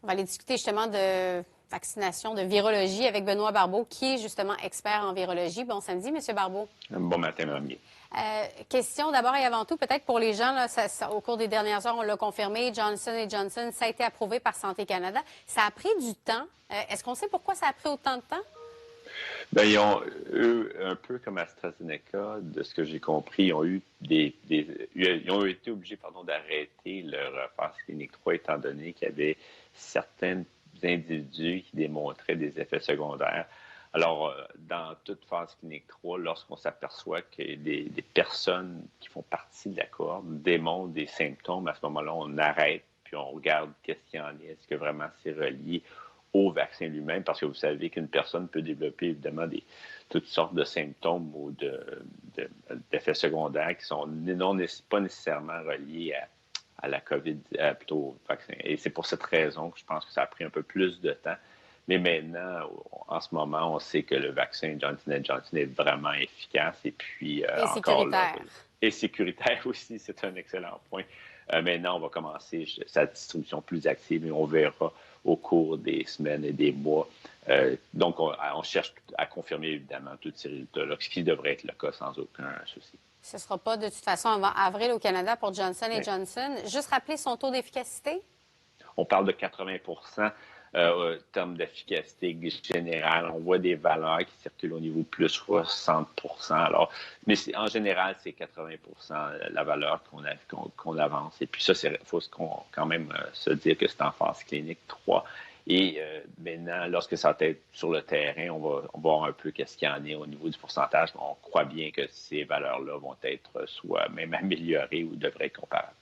On va aller discuter justement de vaccination, de virologie avec Benoît Barbeau, qui est justement expert en virologie. Bon samedi, M. Barbeau. Bon matin, Mme Guy. Question d'abord et avant tout, peut-être pour les gens, là, au cours des dernières heures, on l'a confirmé, Johnson & Johnson, ça a été approuvé par Santé Canada. Ça a pris du temps. Est-ce qu'on sait pourquoi ça a pris autant de temps? Bien, eux, un peu comme AstraZeneca, de ce que j'ai compris, ils ont eu ils ont été obligés, d'arrêter leur phase clinique 3 étant donné qu'il y avait certains individus qui démontraient des effets secondaires. Alors, dans toute phase clinique 3, lorsqu'on s'aperçoit que des personnes qui font partie de la cohorte démontrent des symptômes, à ce moment-là, on arrête puis on regarde qu'est-ce qu'il y en est. Est-ce que vraiment c'est relié au vaccin lui-même, parce que vous savez qu'une personne peut développer évidemment toutes sortes de symptômes ou d'effets secondaires qui sont pas nécessairement reliés à la COVID, plutôt au vaccin. Et c'est pour cette raison que je pense que ça a pris un peu plus de temps. Mais maintenant, en ce moment, on sait que le vaccin Johnson & Johnson est vraiment efficace et puis Et encore là, sécuritaire. et sécuritaire aussi, c'est un excellent point. Maintenant, on va commencer sa distribution plus active et on verra au cours des semaines et des mois. Donc, on cherche à confirmer évidemment tous ces résultats-là, ce qui devrait être le cas sans aucun souci. Ce ne sera pas de toute façon avant avril au Canada pour Johnson & Oui. Johnson. Juste rappeler son taux d'efficacité? On parle de 80 en termes d'efficacité générale. On voit des valeurs qui circulent au niveau de plus 60 alors, mais en général, c'est 80 la valeur qu'on avance. Et puis ça, il faut quand même se dire que c'est en phase clinique 3. Et maintenant, lorsque ça va être sur le terrain, on va voir un peu qu'est-ce qu'il y en est au niveau du pourcentage. On croit bien que ces valeurs-là vont être soit même améliorées ou devraient être comparables.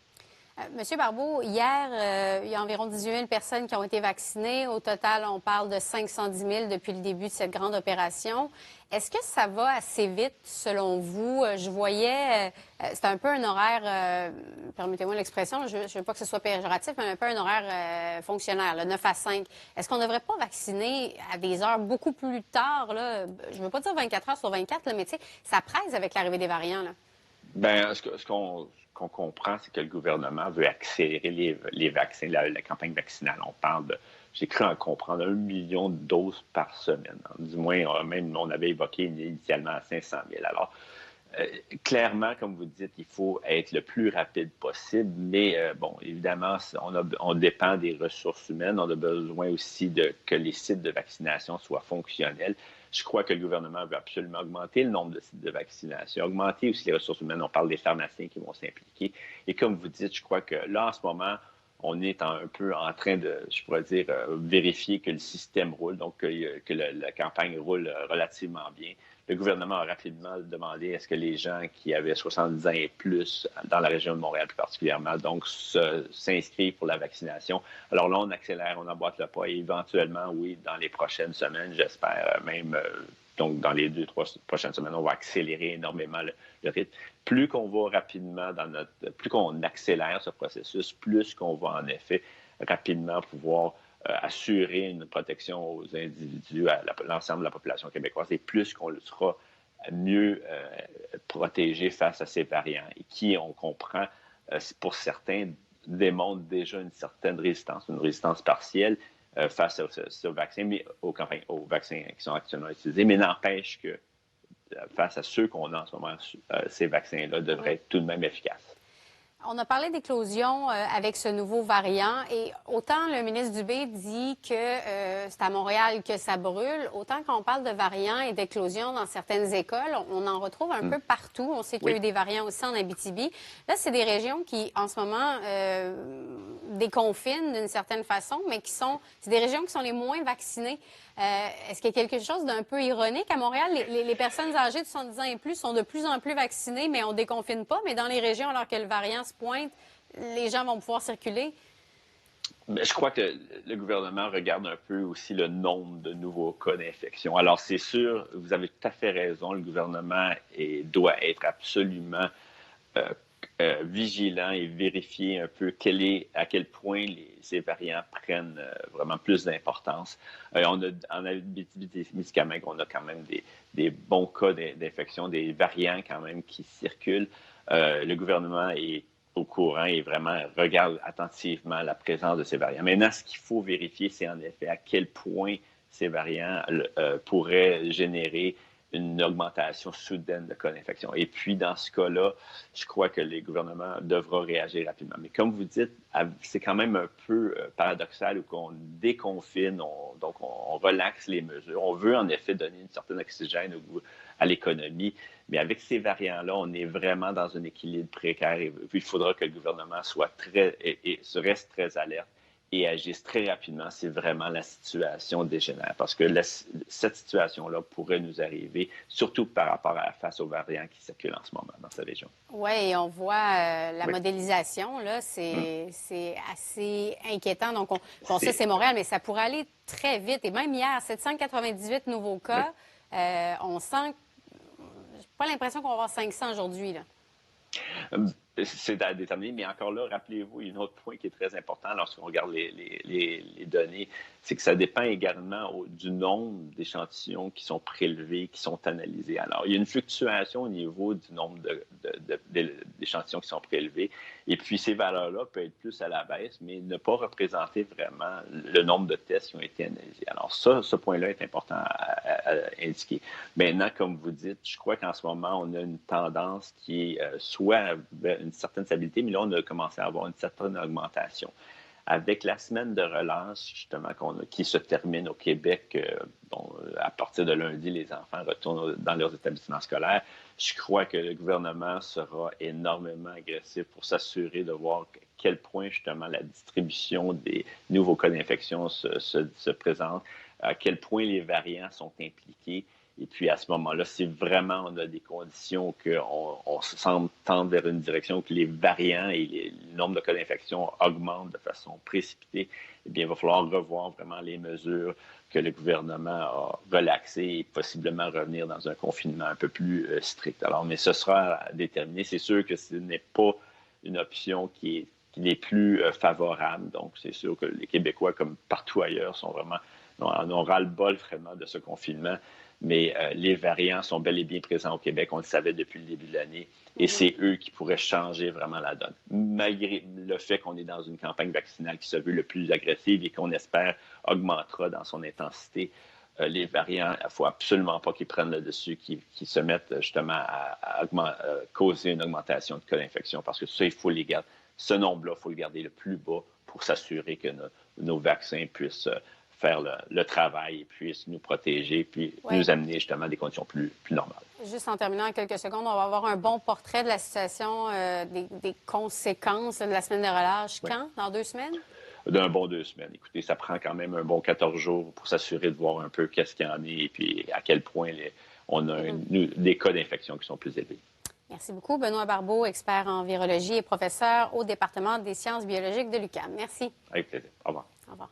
Monsieur Barbeau, hier, il y a environ 18 000 personnes qui ont été vaccinées. Au total, on parle de 510 000 depuis le début de cette grande opération. Est-ce que ça va assez vite, selon vous? Je voyais, c'est un peu un horaire, permettez-moi l'expression, je ne veux pas que ce soit péjoratif, mais un peu un horaire fonctionnaire, le 9 à 5. Est-ce qu'on ne devrait pas vacciner à des heures beaucoup plus tard, là? Je ne veux pas dire 24 heures sur 24, là, mais tu sais, ça presse avec l'arrivée des variants, là. Bien, ce qu'on comprend, c'est que le gouvernement veut accélérer les vaccins, la campagne vaccinale. On parle j'ai cru en comprendre, 1 million de doses par semaine. Du moins, même on avait évoqué initialement 500 000. Alors, clairement, comme vous dites, il faut être le plus rapide possible, mais bon, évidemment, on dépend des ressources humaines. On a besoin aussi que les sites de vaccination soient fonctionnels. Je crois que le gouvernement veut absolument augmenter le nombre de sites de vaccination, augmenter aussi les ressources humaines. On parle des pharmaciens qui vont s'impliquer. Et comme vous dites, je crois que là, en ce moment, on est un peu en train de, je pourrais dire, vérifier que le système roule, donc que la campagne roule relativement bien. Le gouvernement a rapidement demandé est-ce que les gens qui avaient 70 ans et plus, dans la région de Montréal plus particulièrement, donc s'inscrivent pour la vaccination. Alors là, on accélère, on emboîte le pas et éventuellement, oui, dans les prochaines semaines, j'espère même, donc dans les 2-3 prochaines semaines, on va accélérer énormément le rythme. Plus qu'on va rapidement plus qu'on accélère ce processus, plus qu'on va en effet rapidement pouvoir assurer une protection aux individus, à l'ensemble de la population québécoise, et plus qu'on sera mieux protégé face à ces variants, et qui, on comprend, pour certains, démontrent déjà une certaine résistance, une résistance partielle face à ce vaccin, mais aux vaccins qui sont actuellement utilisés, mais n'empêche que face à ceux qu'on a en ce moment, ces vaccins-là devraient être tout de même efficaces. On a parlé d'éclosion avec ce nouveau variant et autant le ministre Dubé dit que c'est à Montréal que ça brûle, autant quand on parle de variants et d'éclosion dans certaines écoles, on en retrouve un peu partout. On sait qu'il y a eu des variants aussi en Abitibi. Là, c'est des régions qui, en ce moment, déconfinent d'une certaine façon, mais c'est des régions qui sont les moins vaccinées. Est-ce qu'il y a quelque chose d'un peu ironique à Montréal? Les personnes âgées de 70 ans et plus sont de plus en plus vaccinées, mais on ne déconfine pas. Mais dans les régions, alors que le variant se pointe, les gens vont pouvoir circuler. Mais je crois que le gouvernement regarde un peu aussi le nombre de nouveaux cas d'infection. Alors, c'est sûr, vous avez tout à fait raison, le gouvernement doit être absolument vigilant et vérifier un peu à quel point ces variants prennent vraiment plus d'importance. En Abitibi-Témiscamingue, on a quand même des bons cas d'infection, des variants quand même qui circulent. Le gouvernement est au courant et vraiment regarde attentivement la présence de ces variants. Maintenant, ce qu'il faut vérifier, c'est en effet à quel point ces variants pourraient générer une augmentation soudaine de cas d'infection. Et puis, dans ce cas-là, je crois que les gouvernements devront réagir rapidement. Mais comme vous dites, c'est quand même un peu paradoxal où on déconfine, donc on relaxe les mesures. On veut en effet donner une certaine oxygène à l'économie, mais avec ces variants-là, on est vraiment dans un équilibre précaire et il faudra que le gouvernement soit et se reste très alerte et agissent très rapidement si vraiment la situation dégénère. Parce que cette situation-là pourrait nous arriver, surtout par rapport face aux variants qui circulent en ce moment dans cette région. Oui, et on voit la modélisation, là, c'est assez inquiétant. Donc, bon, ça, c'est Montréal, mais ça pourrait aller très vite. Et même hier, 798 nouveaux cas, on sent, j'ai pas l'impression qu'on va avoir 500 aujourd'hui, là. C'est à déterminer, mais encore là, rappelez-vous, il y a un autre point qui est très important lorsqu'on regarde les données, c'est que ça dépend également du nombre d'échantillons qui sont prélevés, qui sont analysés. Alors, il y a une fluctuation au niveau du nombre d'échantillons qui sont prélevés, et puis ces valeurs-là peuvent être plus à la baisse, mais ne pas représenter vraiment le nombre de tests qui ont été analysés. Alors ça, ce point-là est important à indiquer. Maintenant, comme vous dites, je crois qu'en ce moment, on a une tendance qui est soit une certaine stabilité, mais là, on a commencé à avoir une certaine augmentation. Avec la semaine de relâche, justement, qui se termine au Québec, à partir de lundi, les enfants retournent dans leurs établissements scolaires, je crois que le gouvernement sera énormément agressif pour s'assurer de voir à quel point, justement, la distribution des nouveaux cas d'infection se présente, à quel point les variants sont impliqués. Et puis, à ce moment-là, si vraiment on a des conditions qu'on se semble tendre vers une direction où les variants et le nombre de cas d'infection augmentent de façon précipitée, eh bien, il va falloir revoir vraiment les mesures que le gouvernement a relaxées et possiblement revenir dans un confinement un peu plus strict. Alors, mais ce sera à déterminer. C'est sûr que ce n'est pas une option qui est plus favorable. Donc, c'est sûr que les Québécois, comme partout ailleurs, sont vraiment on ras-le-bol vraiment de ce confinement. Mais les variants sont bel et bien présents au Québec. On le savait depuis le début de l'année. Et c'est eux qui pourraient changer vraiment la donne. Malgré le fait qu'on est dans une campagne vaccinale qui se veut le plus agressive et qu'on espère augmentera dans son intensité, les variants, il ne faut absolument pas qu'ils prennent le dessus, qu'ils se mettent justement à causer une augmentation de cas d'infection. Parce que ça, il faut les garder. Ce nombre-là, il faut le garder le plus bas pour s'assurer que nos vaccins puissent faire le travail et puissent nous protéger, puis nous amener justement à des conditions plus normales. Juste en terminant en quelques secondes, on va avoir un bon portrait de la situation, des conséquences de la semaine de relâche. Quand? Dans 2 semaines? D'un bon 2 semaines. Écoutez, ça prend quand même un bon 14 jours pour s'assurer de voir un peu qu'est-ce qu'il y en est et puis à quel point on a des cas d'infection qui sont plus élevés. Merci beaucoup. Benoît Barbeau, expert en virologie et professeur au département des sciences biologiques de l'UQAM. Merci. Avec plaisir. Au revoir. Au revoir.